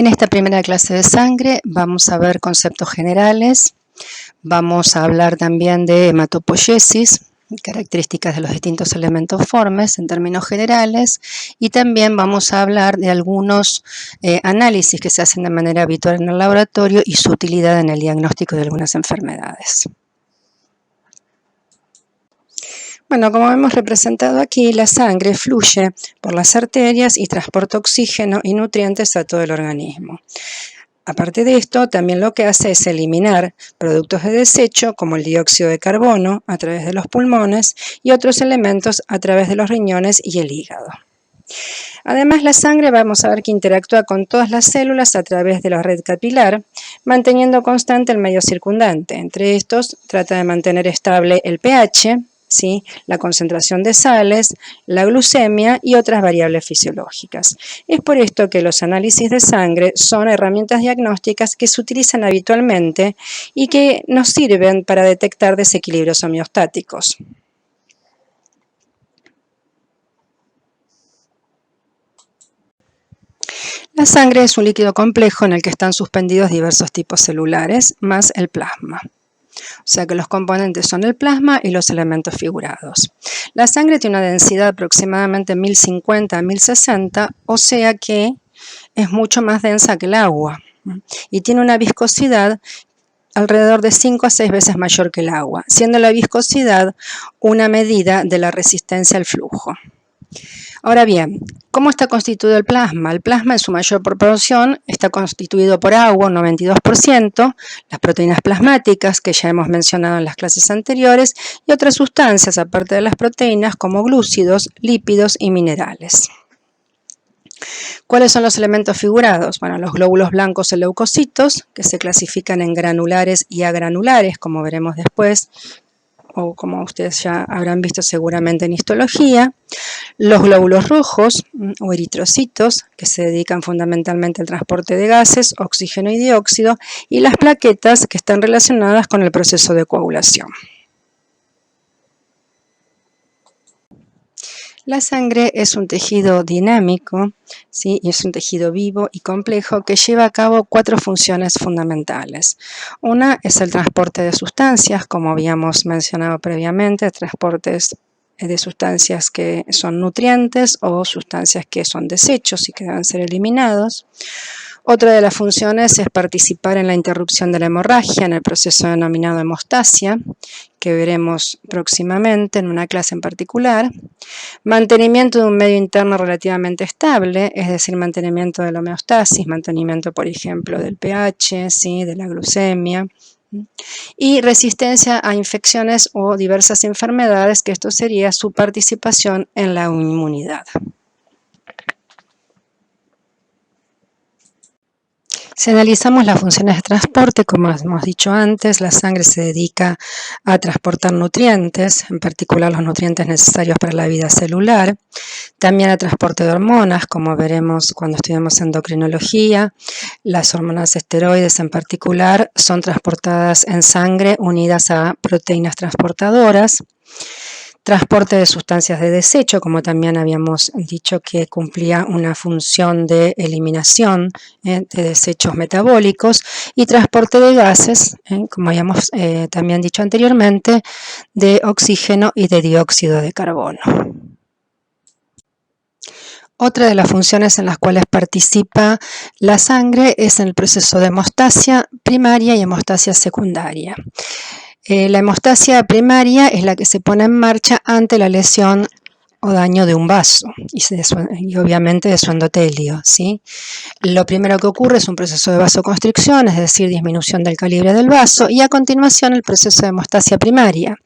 En esta primera clase de sangre vamos a ver conceptos generales, vamos a hablar también de hematopoiesis, características de los distintos elementos formes en términos generales, y también vamos a hablar de algunos análisis que se hacen de manera habitual en el laboratorio y su utilidad en el diagnóstico de algunas enfermedades. Bueno, como hemos representado aquí, la sangre fluye por las arterias y transporta oxígeno y nutrientes a todo el organismo. Aparte de esto, también lo que hace es eliminar productos de desecho como el dióxido de carbono a través de los pulmones y otros elementos a través de los riñones y el hígado. Además, la sangre vamos a ver que interactúa con todas las células a través de la red capilar, manteniendo constante el medio circundante. Entre estos, trata de mantener estable el pH, ¿sí?, la concentración de sales, la glucemia y otras variables fisiológicas. Es por esto que los análisis de sangre son herramientas diagnósticas que se utilizan habitualmente y que nos sirven para detectar desequilibrios homeostáticos. La sangre es un líquido complejo en el que están suspendidos diversos tipos celulares, más el plasma. O sea que los componentes son el plasma y los elementos figurados. La sangre tiene una densidad de aproximadamente 1050 a 1060, o sea que es mucho más densa que el agua. Y tiene una viscosidad alrededor de 5 a 6 veces mayor que el agua, siendo la viscosidad una medida de la resistencia al flujo. Ahora bien, ¿cómo está constituido el plasma? El plasma en su mayor proporción está constituido por agua, un 92%, las proteínas plasmáticas, que ya hemos mencionado en las clases anteriores, y otras sustancias, aparte de las proteínas, como glúcidos, lípidos y minerales. ¿Cuáles son los elementos figurados? Bueno, los glóbulos blancos o leucocitos, que se clasifican en granulares y agranulares, como veremos después, o como ustedes ya habrán visto seguramente en histología, los glóbulos rojos o eritrocitos, que se dedican fundamentalmente al transporte de gases, oxígeno y dióxido, y las plaquetas, que están relacionadas con el proceso de coagulación. La sangre es un tejido dinámico, ¿sí?, y es un tejido vivo y complejo que lleva a cabo 4 funciones fundamentales. Una es el transporte de sustancias, como habíamos mencionado previamente, transportes de sustancias que son nutrientes o sustancias que son desechos y que deben ser eliminados. Otra de las funciones es participar en la interrupción de la hemorragia en el proceso denominado hemostasia, que veremos próximamente en una clase en particular. Mantenimiento de un medio interno relativamente estable, es decir, mantenimiento de la homeostasis, mantenimiento, por ejemplo, del pH, ¿sí?, de la glucemia. Y resistencia a infecciones o diversas enfermedades, que esto sería su participación en la inmunidad. Si analizamos las funciones de transporte, como hemos dicho antes, la sangre se dedica a transportar nutrientes, en particular los nutrientes necesarios para la vida celular, también a transporte de hormonas, como veremos cuando estudiamos endocrinología. Las hormonas esteroides en particular son transportadas en sangre unidas a proteínas transportadoras. Transporte de sustancias de desecho, como también habíamos dicho que cumplía una función de eliminación de desechos metabólicos, y transporte de gases, como habíamos también dicho anteriormente, de oxígeno y de dióxido de carbono. Otra de las funciones en las cuales participa la sangre es en el proceso de hemostasia primaria y hemostasia secundaria. La hemostasia primaria es la que se pone en marcha ante la lesión o daño de un vaso y obviamente de su endotelio, ¿sí? Lo primero que ocurre es un proceso de vasoconstricción, es decir, disminución del calibre del vaso, y a continuación el proceso de hemostasia primaria.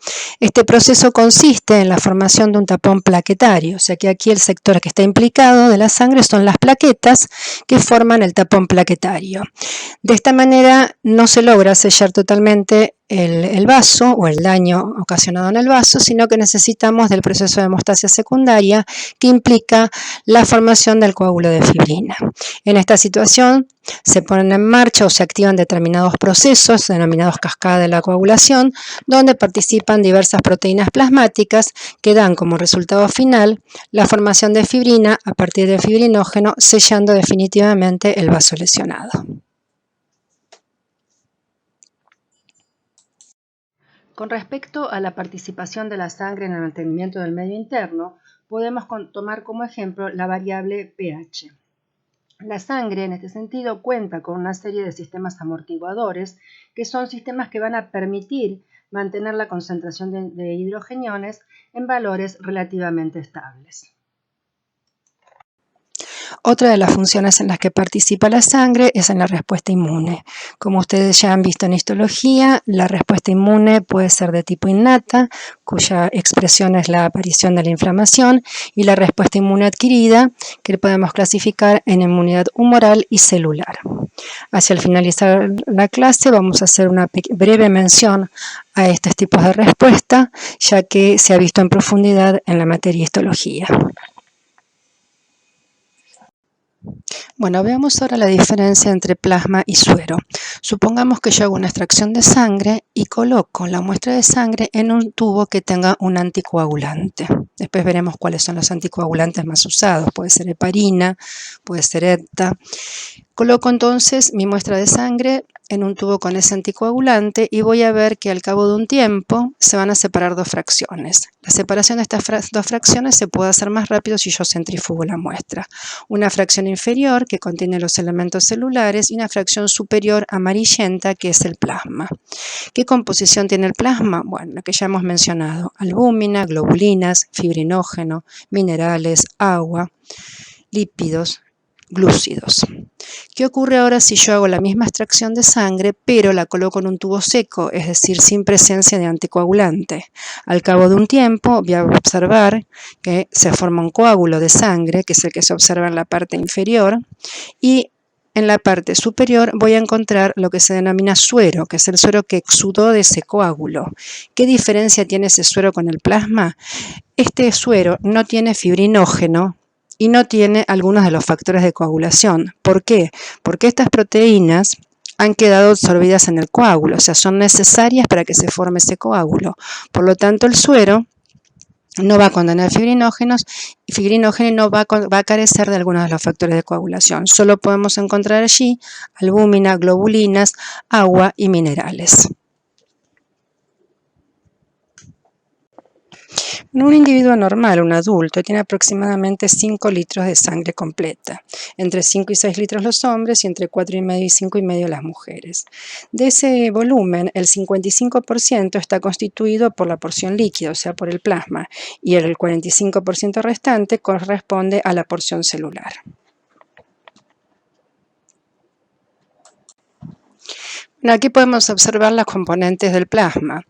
Este proceso consiste en la formación de un tapón plaquetario, o sea que aquí el sector que está implicado de la sangre son las plaquetas que forman el tapón plaquetario. De esta manera no se logra sellar totalmente el vaso o el daño ocasionado en el vaso, sino que necesitamos del proceso de hemostasia secundaria que implica la formación del coágulo de fibrina. En esta situación se ponen en marcha o se activan determinados procesos denominados cascada de la coagulación, donde participan diversas proteínas plasmáticas que dan como resultado final la formación de fibrina a partir del fibrinógeno, sellando definitivamente el vaso lesionado. Con respecto a la participación de la sangre en el mantenimiento del medio interno, podemos tomar como ejemplo la variable pH. La sangre, en este sentido, cuenta con una serie de sistemas amortiguadores, que son sistemas que van a permitir mantener la concentración de hidrogeniones en valores relativamente estables. Otra de las funciones en las que participa la sangre es en la respuesta inmune. Como ustedes ya han visto en histología, la respuesta inmune puede ser de tipo innata, cuya expresión es la aparición de la inflamación, y la respuesta inmune adquirida, que podemos clasificar en inmunidad humoral y celular. Hacia el finalizar la clase vamos a hacer una breve mención a estos tipos de respuesta, ya que se ha visto en profundidad en la materia histología. Bueno, veamos ahora la diferencia entre plasma y suero. Supongamos que yo hago una extracción de sangre y coloco la muestra de sangre en un tubo que tenga un anticoagulante. Después veremos cuáles son los anticoagulantes más usados. Puede ser heparina, puede ser EPTA. Coloco entonces mi muestra de sangre en un tubo con ese anticoagulante y voy a ver que al cabo de un tiempo se van a separar dos fracciones. La separación de estas dos fracciones se puede hacer más rápido si yo centrifugo la muestra. Una fracción inferior que contiene los elementos celulares y una fracción superior amarillenta que es el plasma. ¿Qué composición tiene el plasma? Bueno, lo que ya hemos mencionado: albúmina, globulinas, fibrinógeno, minerales, agua, lípidos, glúcidos. ¿Qué ocurre ahora si yo hago la misma extracción de sangre, pero la coloco en un tubo seco, es decir, sin presencia de anticoagulante? Al cabo de un tiempo voy a observar que se forma un coágulo de sangre, que es el que se observa en la parte inferior, y en la parte superior voy a encontrar lo que se denomina suero, que es el suero que exudó de ese coágulo. ¿Qué diferencia tiene ese suero con el plasma? Este suero no tiene fibrinógeno y no tiene algunos de los factores de coagulación. ¿Por qué? Porque estas proteínas han quedado absorbidas en el coágulo, o sea, son necesarias para que se forme ese coágulo. Por lo tanto, el suero no va a contener fibrinógeno y no va a carecer de algunos de los factores de coagulación. Solo podemos encontrar allí albúmina, globulinas, agua y minerales. Un individuo normal, un adulto, tiene aproximadamente 5 litros de sangre completa, entre 5 y 6 litros los hombres y entre 4,5 y 5,5 las mujeres. De ese volumen, el 55% está constituido por la porción líquida, o sea, por el plasma, y el 45% restante corresponde a la porción celular. Aquí podemos observar las componentes del plasma,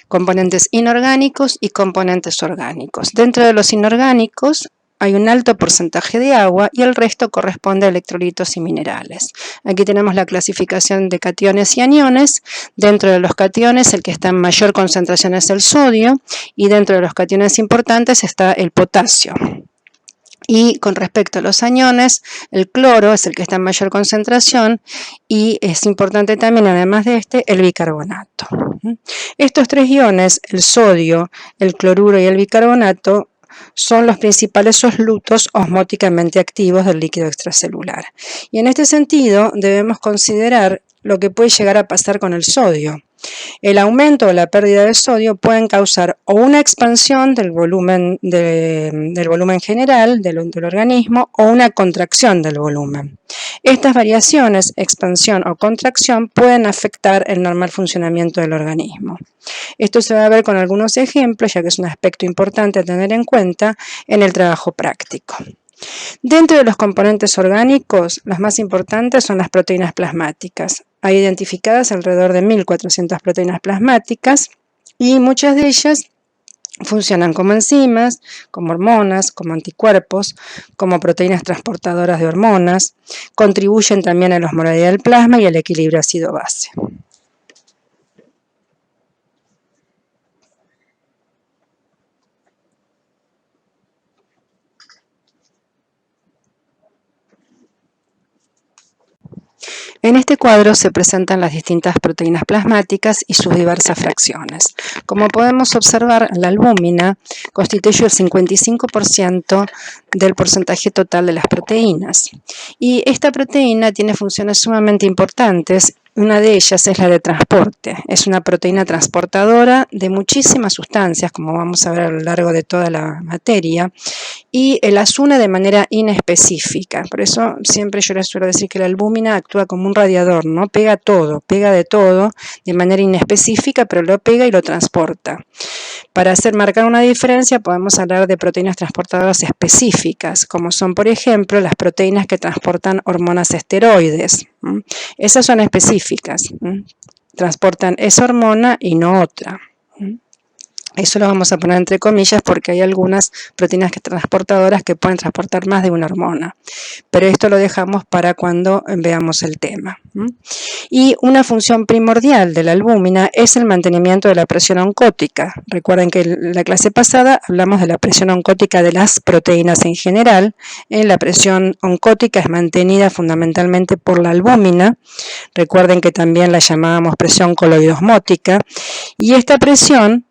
componentes inorgánicos y componentes orgánicos. Dentro de los inorgánicos hay un alto porcentaje de agua y el resto corresponde a electrolitos y minerales. Aquí tenemos la clasificación de cationes y aniones. Dentro de los cationes, el que está en mayor concentración es el sodio, y dentro de los cationes importantes está el potasio. Y con respecto a los aniones, el cloro es el que está en mayor concentración y es importante también, además de este, el bicarbonato. Estos tres iones, el sodio, el cloruro y el bicarbonato, son los principales solutos osmóticamente activos del líquido extracelular. Y en este sentido debemos considerar lo que puede llegar a pasar con el sodio. El aumento o la pérdida de sodio pueden causar o una expansión del volumen general del organismo o una contracción del volumen. Estas variaciones, expansión o contracción, pueden afectar el normal funcionamiento del organismo. Esto se va a ver con algunos ejemplos, ya que es un aspecto importante a tener en cuenta en el trabajo práctico. Dentro de los componentes orgánicos, los más importantes son las proteínas plasmáticas. Hay identificadas alrededor de 1.400 proteínas plasmáticas y muchas de ellas funcionan como enzimas, como hormonas, como anticuerpos, como proteínas transportadoras de hormonas. Contribuyen también a la osmolaridad del plasma y al equilibrio ácido-base. En este cuadro se presentan las distintas proteínas plasmáticas y sus diversas fracciones. Como podemos observar, la albúmina constituye el 55% del porcentaje total de las proteínas. Y esta proteína tiene funciones sumamente importantes. Una de ellas es la de transporte. Es una proteína transportadora de muchísimas sustancias, como vamos a ver a lo largo de toda la materia, y las une de manera inespecífica. Por eso siempre yo les suelo decir que la albúmina actúa como un radiador, ¿no? Pega todo, pega de todo de manera inespecífica, pero lo pega y lo transporta. Para marcar una diferencia podemos hablar de proteínas transportadoras específicas, como son, por ejemplo, las proteínas que transportan hormonas esteroides. Esas son específicas, transportan esa hormona y no otra. Eso lo vamos a poner entre comillas porque hay algunas proteínas transportadoras que pueden transportar más de una hormona. Pero esto lo dejamos para cuando veamos el tema. Y una función primordial de la albúmina es el mantenimiento de la presión oncótica. Recuerden que en la clase pasada hablamos de la presión oncótica de las proteínas en general. La presión oncótica es mantenida fundamentalmente por la albúmina. Recuerden que también la llamábamos presión coloidosmótica. Y esta presión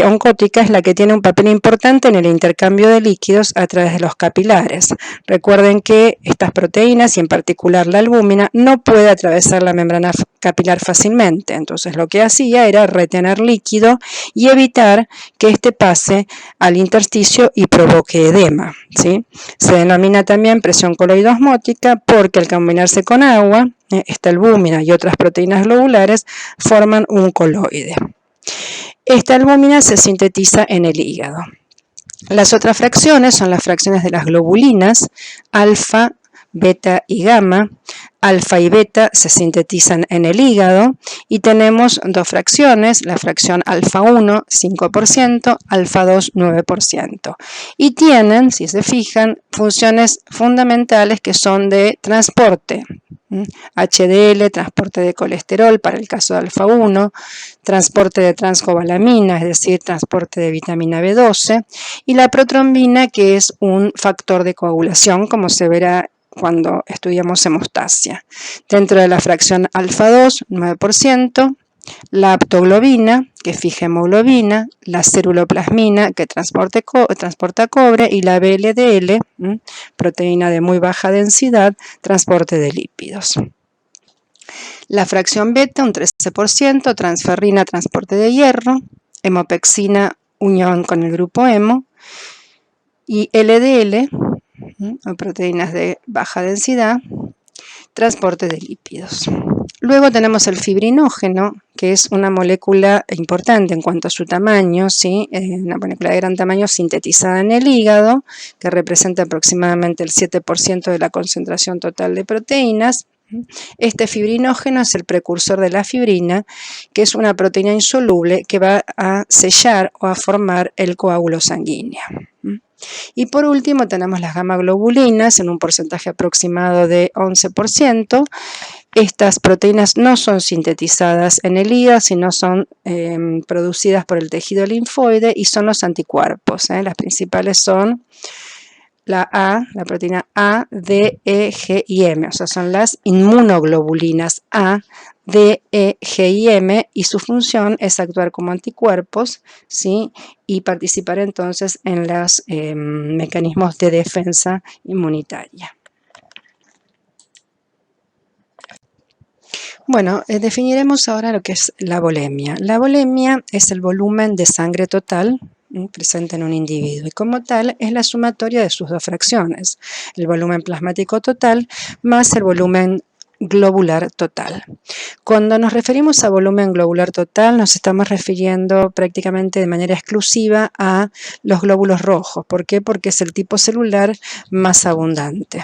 oncótica es la que tiene un papel importante en el intercambio de líquidos a través de los capilares. Recuerden que estas proteínas, y en particular la albúmina, no puede atravesar la membrana capilar fácilmente. Entonces lo que hacía era retener líquido y evitar que éste pase al intersticio y provoque edema, ¿sí? Se denomina también presión coloidosmótica porque al combinarse con agua, esta albúmina y otras proteínas globulares forman un coloide. Esta albúmina se sintetiza en el hígado. Las otras fracciones son las fracciones de las globulinas, alfa, beta y gamma. Alfa y beta se sintetizan en el hígado y tenemos dos fracciones, la fracción alfa 1, 5%, alfa 2, 9%. Y tienen, si se fijan, funciones fundamentales que son de transporte. HDL, transporte de colesterol para el caso de alfa 1, transporte de transcobalamina, es decir, transporte de vitamina B12, y la protrombina, que es un factor de coagulación, como se verá cuando estudiamos hemostasia. Dentro de la fracción alfa 2, 9%, la aptoglobina, que fija hemoglobina, la ceruloplasmina, que transporta cobre, y la VLDL, proteína de muy baja densidad, transporte de lípidos. La fracción beta, un 13%, transferrina, transporte de hierro, hemopexina, unión con el grupo hemo, y LDL, proteínas de baja densidad, transporte de lípidos. Luego tenemos el fibrinógeno, que es una molécula importante en cuanto a su tamaño, ¿sí? Una molécula de gran tamaño sintetizada en el hígado, que representa aproximadamente el 7% de la concentración total de proteínas. Este fibrinógeno es el precursor de la fibrina, que es una proteína insoluble que va a sellar o a formar el coágulo sanguíneo. Y por último tenemos las gamma-globulinas en un porcentaje aproximado de 11%. Estas proteínas no son sintetizadas en el hígado, sino son producidas por el tejido linfoide y son los anticuerpos. Las principales son la proteína A, D, E, G y M, o sea, son las inmunoglobulinas A, D, E, G y M, y su función es actuar como anticuerpos, ¿sí? Y participar entonces en los mecanismos de defensa inmunitaria. Bueno, definiremos ahora lo que es la volemia. La volemia es el volumen de sangre total presente en un individuo y como tal es la sumatoria de sus dos fracciones, el volumen plasmático total más el volumen globular total. Cuando nos referimos a volumen globular total nos estamos refiriendo prácticamente de manera exclusiva a los glóbulos rojos. ¿Por qué? Porque es el tipo celular más abundante.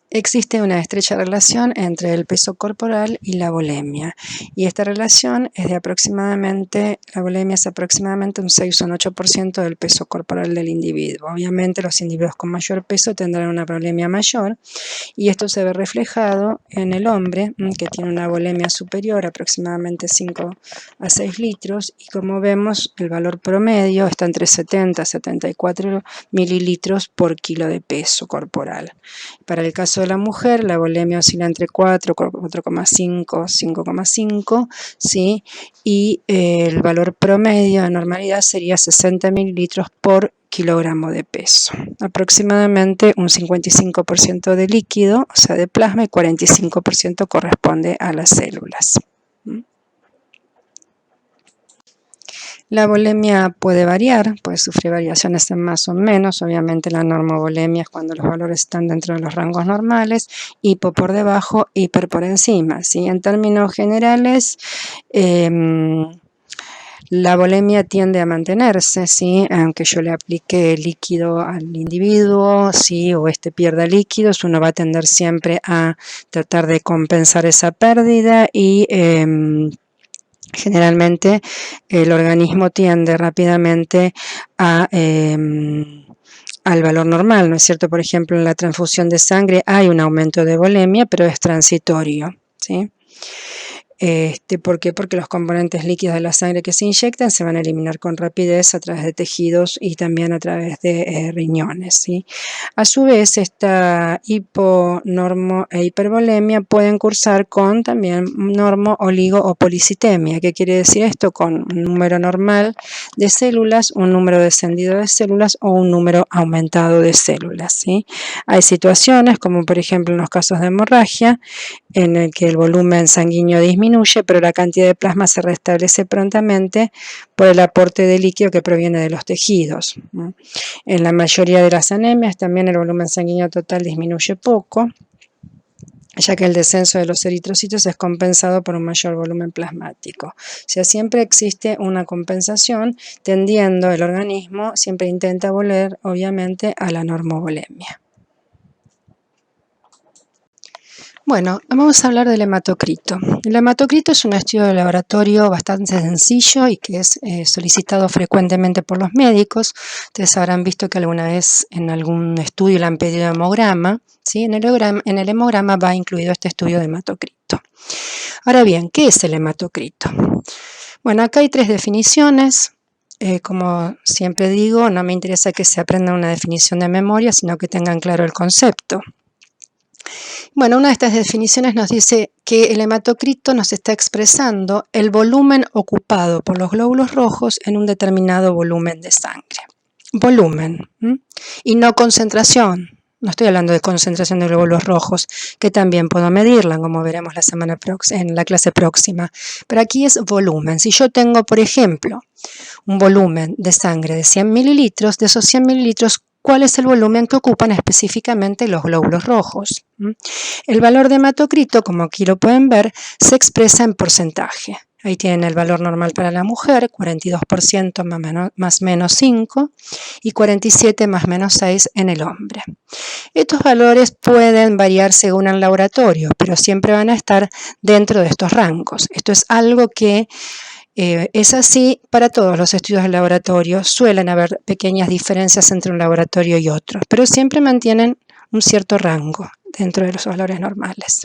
Existe una estrecha relación entre el peso corporal y la volemia, y esta relación es de aproximadamente, la volemia es aproximadamente un 6 o un 8% del peso corporal del individuo. Obviamente los individuos con mayor peso tendrán una volemia mayor, y esto se ve reflejado en el hombre, que tiene una volemia superior, aproximadamente 5 a 6 litros, y como vemos el valor promedio está entre 70 a 74 mililitros por kilo de peso corporal. Para el caso de la mujer, la volemia oscila entre 4, 4,5, 5,5, ¿sí? Y el valor promedio de normalidad sería 60 mililitros por kilogramo de peso. Aproximadamente un 55% de líquido, o sea, de plasma, y 45% corresponde a las células. La volemia puede variar, puede sufrir variaciones en más o menos. Obviamente la normovolemia es cuando los valores están dentro de los rangos normales, hipo por debajo, hiper por encima, ¿sí? En términos generales, la volemia tiende a mantenerse, ¿sí? Aunque yo le aplique líquido al individuo, ¿sí? O pierda líquidos, uno va a tender siempre a tratar de compensar esa pérdida y generalmente el organismo tiende rápidamente al valor normal, ¿no es cierto? Por ejemplo, en la transfusión de sangre hay un aumento de volemia, pero es transitorio, ¿sí? ¿Por qué? Porque los componentes líquidos de la sangre que se inyectan se van a eliminar con rapidez a través de tejidos y también a través de riñones, ¿sí? A su vez, esta hiponormo e hipervolemia pueden cursar con también normo, oligo o policitemia. ¿Qué quiere decir esto? Con un número normal de células, un número descendido de células o un número aumentado de células, ¿sí? Hay situaciones, como por ejemplo en los casos de hemorragia, en el que el volumen sanguíneo disminuye, pero la cantidad de plasma se restablece prontamente por el aporte de líquido que proviene de los tejidos. En la mayoría de las anemias también el volumen sanguíneo total disminuye poco, ya que el descenso de los eritrocitos es compensado por un mayor volumen plasmático. O sea, siempre existe una compensación, tendiendo el organismo, siempre intenta volver, obviamente, a la normovolemia. Bueno, vamos a hablar del hematocrito. El hematocrito es un estudio de laboratorio bastante sencillo y que es solicitado frecuentemente por los médicos. Ustedes habrán visto que alguna vez en algún estudio le han pedido hemograma, ¿sí? En el hemograma va incluido este estudio de hematocrito. Ahora bien, ¿qué es el hematocrito? Bueno, acá hay 3 definiciones. Como siempre digo, no me interesa que se aprenda una definición de memoria, sino que tengan claro el concepto. Bueno, una de estas definiciones nos dice que el hematocrito nos está expresando el volumen ocupado por los glóbulos rojos en un determinado volumen de sangre. Volumen, y no concentración. No estoy hablando de concentración de glóbulos rojos, que también puedo medirla, como veremos en la clase próxima. Pero aquí es volumen. Si yo tengo, por ejemplo, un volumen de sangre de 100 mililitros, de esos 100 mililitros, ¿cuál es el volumen que ocupan específicamente los glóbulos rojos? El valor de hematocrito, como aquí lo pueden ver, se expresa en porcentaje. Ahí tienen el valor normal para la mujer, 42% más menos 5, y 47 más menos 6 en el hombre. Estos valores pueden variar según el laboratorio, pero siempre van a estar dentro de estos rangos. Esto es algo que es así para todos los estudios de laboratorio. Suelen haber pequeñas diferencias entre un laboratorio y otro, pero siempre mantienen un cierto rango dentro de los valores normales.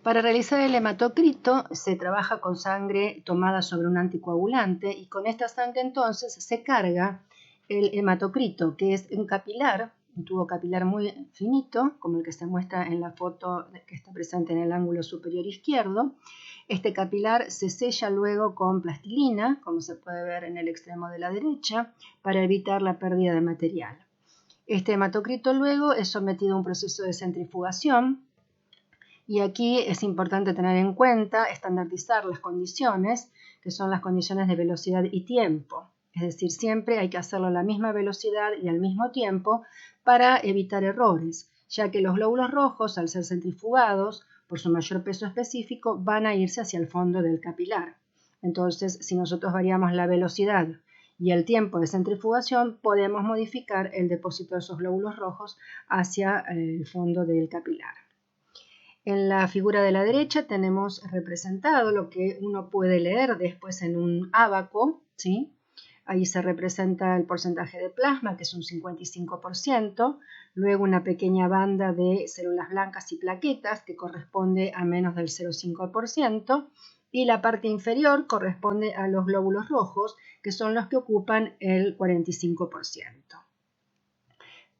Para realizar el hematocrito se trabaja con sangre tomada sobre un anticoagulante y con esta sangre entonces se carga el hematocrito, que es un capilar, un tubo capilar muy finito, como el que se muestra en la foto que está presente en el ángulo superior izquierdo. Este capilar se sella luego con plastilina, como se puede ver en el extremo de la derecha, para evitar la pérdida de material. Este hematocrito luego es sometido a un proceso de centrifugación, y aquí es importante tener en cuenta, estandarizar las condiciones, que son las condiciones de velocidad y tiempo. Es decir, siempre hay que hacerlo a la misma velocidad y al mismo tiempo para evitar errores, ya que los glóbulos rojos, al ser centrifugados, por su mayor peso específico, van a irse hacia el fondo del capilar. Entonces, si nosotros variamos la velocidad y el tiempo de centrifugación, podemos modificar el depósito de esos glóbulos rojos hacia el fondo del capilar. En la figura de la derecha tenemos representado lo que uno puede leer después en un ábaco, ¿sí? Ahí se representa el porcentaje de plasma, que es un 55%, luego una pequeña banda de células blancas y plaquetas, que corresponde a menos del 0,5%, y la parte inferior corresponde a los glóbulos rojos, que son los que ocupan el 45%.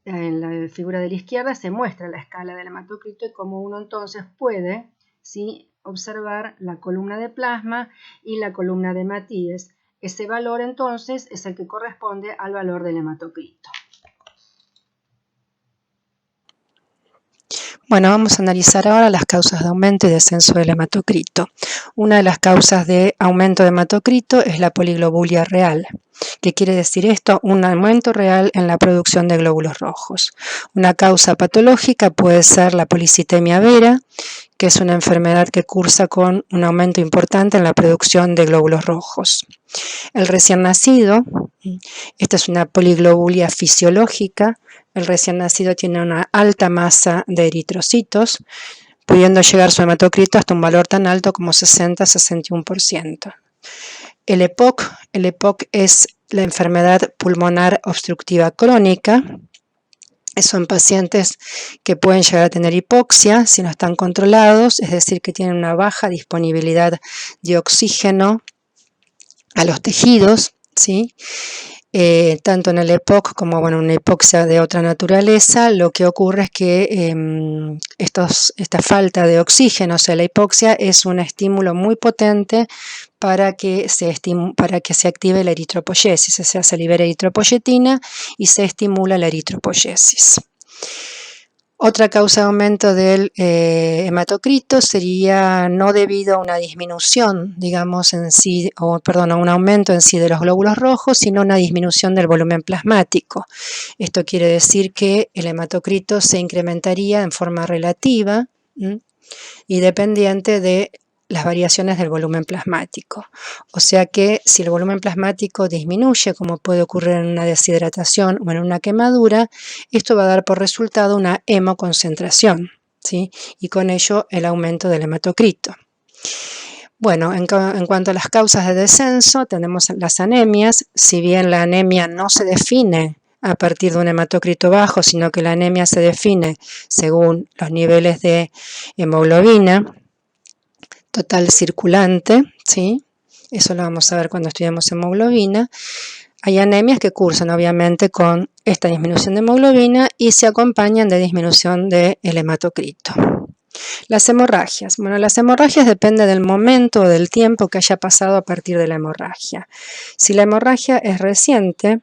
En la figura de la izquierda se muestra la escala del hematocrito y cómo uno entonces puede, ¿sí?, observar la columna de plasma y la columna de hematíes. Ese valor entonces es el que corresponde al valor del hematocrito. Bueno, vamos a analizar ahora las causas de aumento y descenso del hematocrito. Una de las causas de aumento de hematocrito es la poliglobulia real. ¿Qué quiere decir esto? Un aumento real en la producción de glóbulos rojos. Una causa patológica puede ser la policitemia vera, que es una enfermedad que cursa con un aumento importante en la producción de glóbulos rojos. El recién nacido, esta es una poliglobulia fisiológica. El recién nacido tiene una alta masa de eritrocitos, pudiendo llegar su hematocrito hasta un valor tan alto como 60-61%. El EPOC es la enfermedad pulmonar obstructiva crónica. Son pacientes que pueden llegar a tener hipoxia si no están controlados, es decir, que tienen una baja disponibilidad de oxígeno a los tejidos, ¿sí? Tanto en el EPOC como en una hipoxia de otra naturaleza, lo que ocurre es que esta falta de oxígeno, o sea, la hipoxia es un estímulo muy potente para que se active la eritropoyesis, o sea, se libera eritropoyetina y se estimula la eritropoyesis. Otra causa de aumento del hematocrito sería no debido a una disminución, digamos, a un aumento en sí de los glóbulos rojos, sino una disminución del volumen plasmático. Esto quiere decir que el hematocrito se incrementaría en forma relativa y dependiente de las variaciones del volumen plasmático. O sea que si el volumen plasmático disminuye, como puede ocurrir en una deshidratación o en una quemadura, esto va a dar por resultado una hemoconcentración, ¿sí? Y con ello el aumento del hematocrito. Bueno, en cuanto a las causas de descenso, tenemos las anemias. Si bien la anemia no se define a partir de un hematocrito bajo, sino que la anemia se define según los niveles de hemoglobina total circulante, ¿sí? Eso lo vamos a ver cuando estudiamos hemoglobina. Hay anemias que cursan obviamente con esta disminución de hemoglobina y se acompañan de disminución del hematocrito. Las hemorragias. Bueno, las hemorragias dependen del momento o del tiempo que haya pasado a partir de la hemorragia. Si la hemorragia es reciente,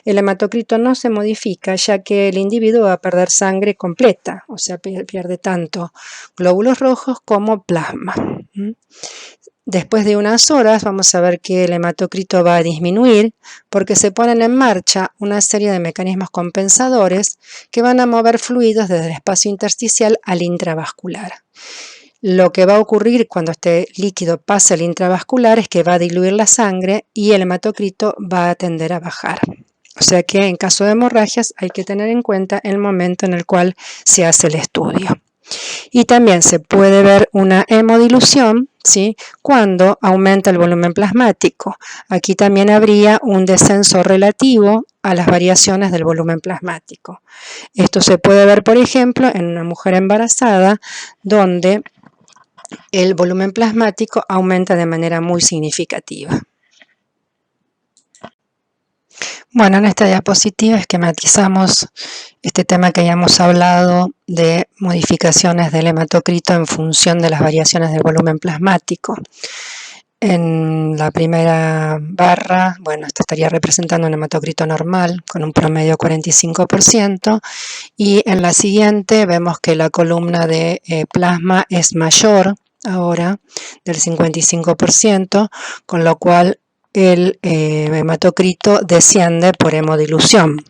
el hematocrito no se modifica, ya que el individuo va a perder sangre completa, o sea, pierde tanto glóbulos rojos como plasma. Después de unas horas vamos a ver que el hematocrito va a disminuir porque se ponen en marcha una serie de mecanismos compensadores que van a mover fluidos desde el espacio intersticial al intravascular. Lo que va a ocurrir cuando este líquido pasa al intravascular es que va a diluir la sangre y el hematocrito va a tender a bajar. O sea que en caso de hemorragias hay que tener en cuenta el momento en el cual se hace el estudio. Y también se puede ver una hemodilución, ¿sí?, cuando aumenta el volumen plasmático. Aquí también habría un descenso relativo a las variaciones del volumen plasmático. Esto se puede ver, por ejemplo, en una mujer embarazada, donde el volumen plasmático aumenta de manera muy significativa. Bueno, en esta diapositiva esquematizamos este tema que hayamos hablado de modificaciones del hematocrito en función de las variaciones del volumen plasmático. En la primera barra, bueno, esto estaría representando un hematocrito normal con un promedio 45%, y en la siguiente vemos que la columna de plasma es mayor ahora, del 55%, con lo cual el hematocrito desciende por hemodilución.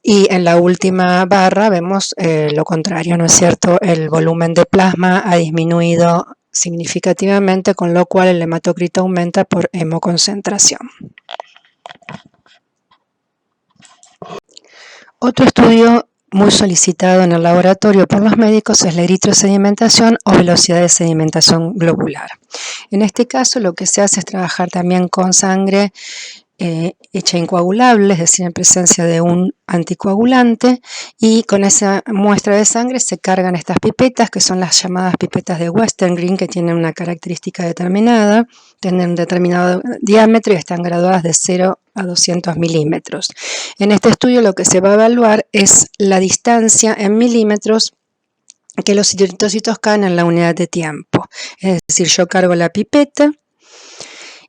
Y en la última barra vemos lo contrario, ¿no es cierto? El volumen de plasma ha disminuido significativamente, con lo cual el hematocrito aumenta por hemoconcentración. Otro estudio muy solicitado en el laboratorio por los médicos es la eritrosedimentación o velocidad de sedimentación globular. En este caso lo que se hace es trabajar también con sangre hecha incoagulable, es decir, en presencia de un anticoagulante, y con esa muestra de sangre se cargan estas pipetas, que son las llamadas pipetas de Western Green, que tienen una característica determinada, tienen un determinado diámetro y están graduadas de 0 a 200 milímetros. En este estudio lo que se va a evaluar es la distancia en milímetros que los eritrocitos caen en la unidad de tiempo. Es decir, yo cargo la pipeta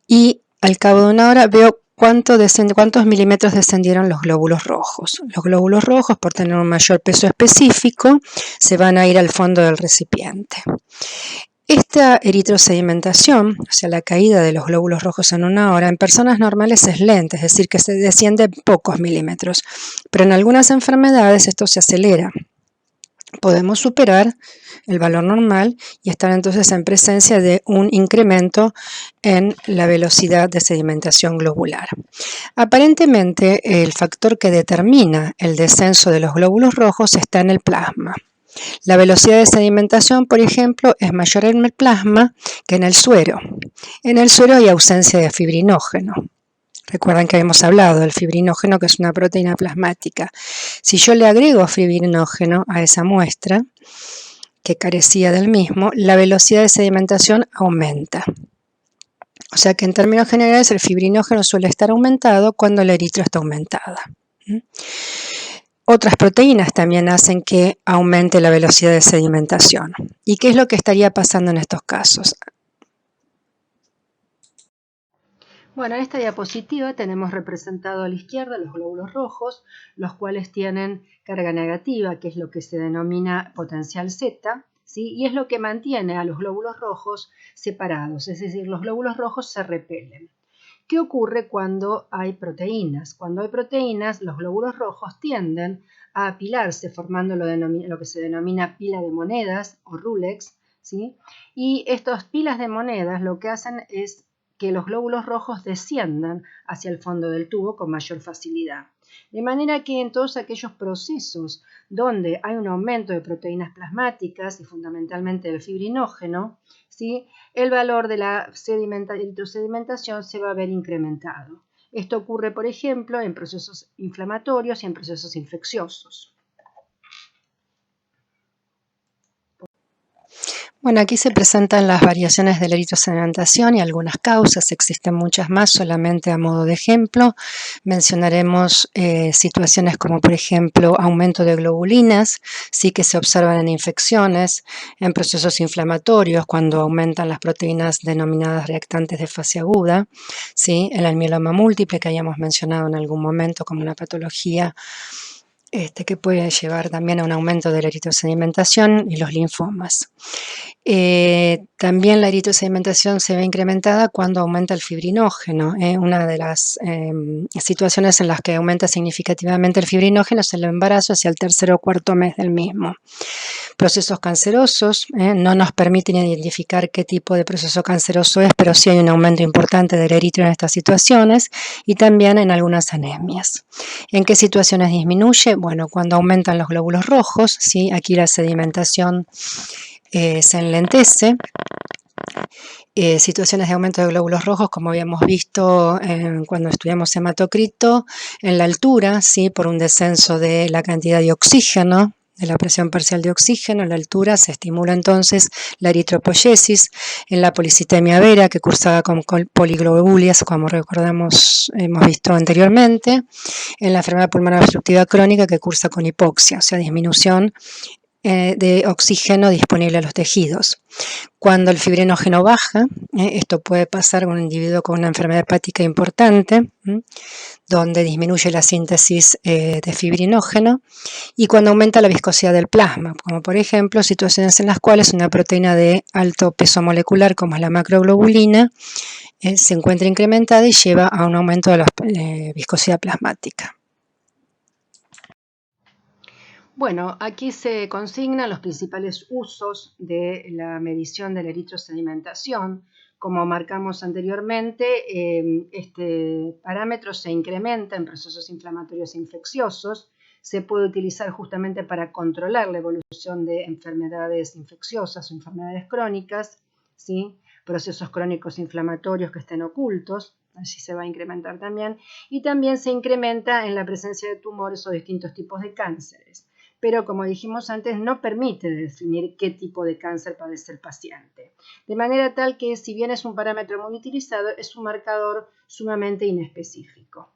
y al cabo de una hora veo cuántos milímetros descendieron los glóbulos rojos. Los glóbulos rojos, por tener un mayor peso específico, se van a ir al fondo del recipiente. Esta eritrosedimentación, o sea, la caída de los glóbulos rojos en una hora, en personas normales es lenta, es decir, que se desciende pocos milímetros, pero en algunas enfermedades esto se acelera. Podemos superar el valor normal y estar entonces en presencia de un incremento en la velocidad de sedimentación globular. Aparentemente, el factor que determina el descenso de los glóbulos rojos está en el plasma. La velocidad de sedimentación, por ejemplo, es mayor en el plasma que en el suero. En el suero hay ausencia de fibrinógeno. Recuerdan que habíamos hablado del fibrinógeno, que es una proteína plasmática. Si yo le agrego fibrinógeno a esa muestra, que carecía del mismo, la velocidad de sedimentación aumenta. O sea que en términos generales el fibrinógeno suele estar aumentado cuando la eritro está aumentada. Otras proteínas también hacen que aumente la velocidad de sedimentación. ¿Y qué es lo que estaría pasando en estos casos? Bueno, en esta diapositiva tenemos representado a la izquierda los glóbulos rojos, los cuales tienen carga negativa, que es lo que se denomina potencial Z, ¿sí? Y es lo que mantiene a los glóbulos rojos separados, es decir, los glóbulos rojos se repelen. ¿Qué ocurre cuando hay proteínas? Cuando hay proteínas, los glóbulos rojos tienden a apilarse, formando lo que se denomina pila de monedas o Rulex, ¿sí? Y estas pilas de monedas lo que hacen es que los glóbulos rojos desciendan hacia el fondo del tubo con mayor facilidad. De manera que en todos aquellos procesos donde hay un aumento de proteínas plasmáticas y fundamentalmente del fibrinógeno, ¿sí? El valor de la eritrosedimentación se va a ver incrementado. Esto ocurre, por ejemplo, en procesos inflamatorios y en procesos infecciosos. Bueno, aquí se presentan las variaciones de la eritrosedimentación y algunas causas, existen muchas más, solamente a modo de ejemplo. Mencionaremos situaciones como, por ejemplo, aumento de globulinas, sí que se observan en infecciones, en procesos inflamatorios, cuando aumentan las proteínas denominadas reactantes de fase aguda, ¿sí? El mieloma múltiple, que hayamos mencionado en algún momento como una patología que puede llevar también a un aumento de la eritrosedimentación y los linfomas. También la eritrosedimentación se ve incrementada cuando aumenta el fibrinógeno. Una de las situaciones en las que aumenta significativamente el fibrinógeno es el embarazo hacia el tercer o cuarto mes del mismo. Procesos cancerosos no nos permiten identificar qué tipo de proceso canceroso es, pero sí hay un aumento importante del eritro en estas situaciones y también en algunas anemias. ¿En qué situaciones disminuye? Bueno, cuando aumentan los glóbulos rojos, ¿sí? Aquí la sedimentación se enlentece. Situaciones de aumento de glóbulos rojos, como habíamos visto cuando estudiamos hematocrito, en la altura, ¿sí? Por un descenso de la cantidad de oxígeno, de la presión parcial de oxígeno, en la altura se estimula entonces la eritropoyesis, en la policitemia vera, que cursaba con poliglobulias, como recordamos, hemos visto anteriormente, en la enfermedad pulmonar obstructiva crónica, que cursa con hipoxia, o sea, disminución de oxígeno disponible a los tejidos. Cuando el fibrinógeno baja, esto puede pasar con un individuo con una enfermedad hepática importante, donde disminuye la síntesis de fibrinógeno, y cuando aumenta la viscosidad del plasma, como por ejemplo situaciones en las cuales una proteína de alto peso molecular, como es la macroglobulina, se encuentra incrementada y lleva a un aumento de la viscosidad plasmática. Bueno, aquí se consignan los principales usos de la medición de la eritrosedimentación. como marcamos anteriormente, este parámetro se incrementa en procesos inflamatorios e infecciosos. Se puede utilizar justamente para controlar la evolución de enfermedades infecciosas o enfermedades crónicas, ¿sí? Procesos crónicos inflamatorios que estén ocultos, allí se va a incrementar también, y también se incrementa en la presencia de tumores o distintos tipos de cánceres. Pero como dijimos antes, no permite definir qué tipo de cáncer padece el paciente. De manera tal que, si bien es un parámetro muy utilizado, es un marcador sumamente inespecífico.